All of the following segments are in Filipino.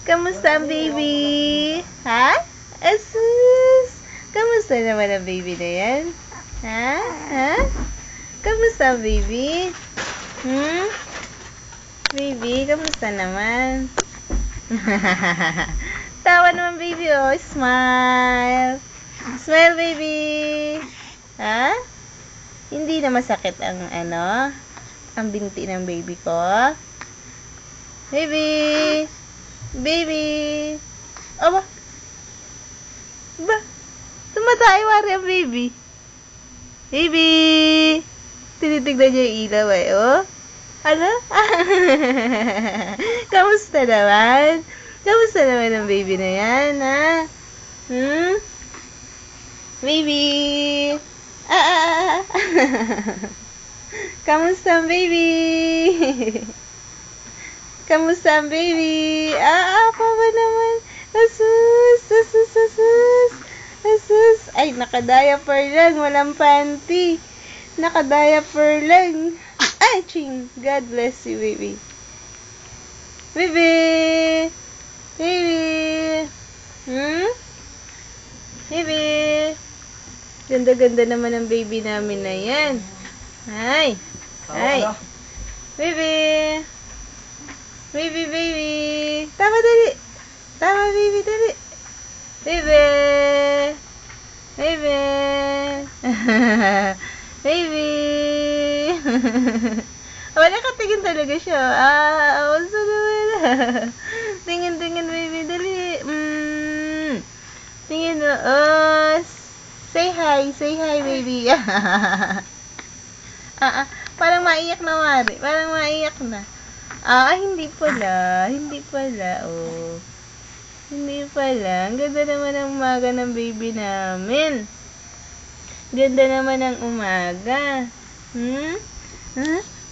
Kamusta ang baby? Ha? Asus! Kamusta naman ang baby na yan? Ha? Ha? Kamusta ang baby? Baby, kamusta naman? Tawa naman baby, oh. Smile! Smile, baby! Ha? Hindi na masakit ang ang binti ng baby ko? Baby! Baby! Aba! Ba? Tumatay wari ang baby. Baby! Tinitignan niya yung ilaw eh, oh. Ano? Kamusta naman? Kamusta naman ang baby na yan, ha? Baby! Kamusta ang baby? Kamusta ang baby? Pa ba naman? Asus! Asus! Asus! Asus! Ay, naka-diaper lang. Walang panty. Naka-diaper lang. Ay, ching! God bless you, baby. Baby! Baby! Baby! Ganda-ganda naman ang baby namin na yan. Ay! Ay! Baby! Baby, baby! Tama, dali! Tama, baby, dali! Baby! Baby! Baby! Wala ka, tingin talaga siya. Gusto naman. Tingin, baby, dali. Tingin mo. Say hi, baby. Parang maiyak na, Mari. Parang maiyak na. Hindi pala. Hindi pala, oh. Hindi pala. Ang ganda naman ang umaga ng baby namin. Ganda naman ang umaga.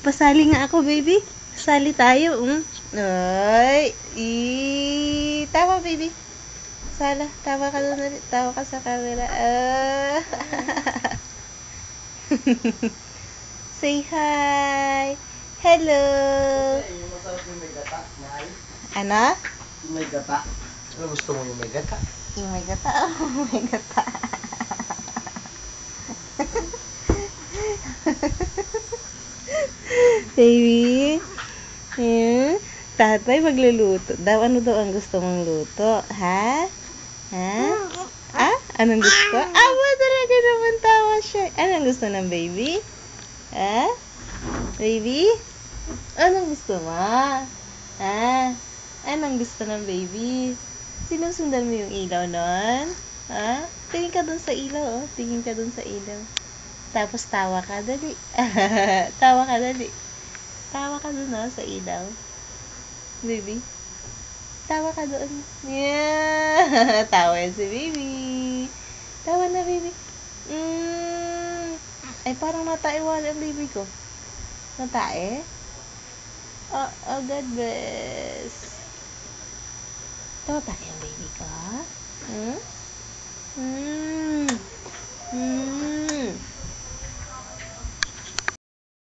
Pasali nga ako, baby. Pasali tayo. Ay. Tawa, baby. Sala. Tawa ka doon ulit. Tawa ka sa camera. Say hi. Hello. Yung may gata, mahal. Ano? Yung may gata. Ano gusto mo yung may gata? Yung may gata. Oh, may gata. Baby. Tatay magluluto daw. Ano daw ang gusto mong luto? Ha? Anong gusto? Ba talaga naman tawa siya. Anong gusto ng baby? Ha? Baby? Anong gusto mo? Anong gusto ng baby? Sinusundan mo yung ilaw nun? Tingin ka dun sa ilaw, oh. Tingin ka dun sa ilaw. Tapos tawa ka, dali. Tawa ka, dali. Tawa ka dun, oh, sa ilaw. Baby? Tawa ka doon. Yeah! Tawa yan si baby. Tawa na, baby. Ay, parang nataiwala ang baby ko. Natae? God bless. Tawa tayo ang baby ko?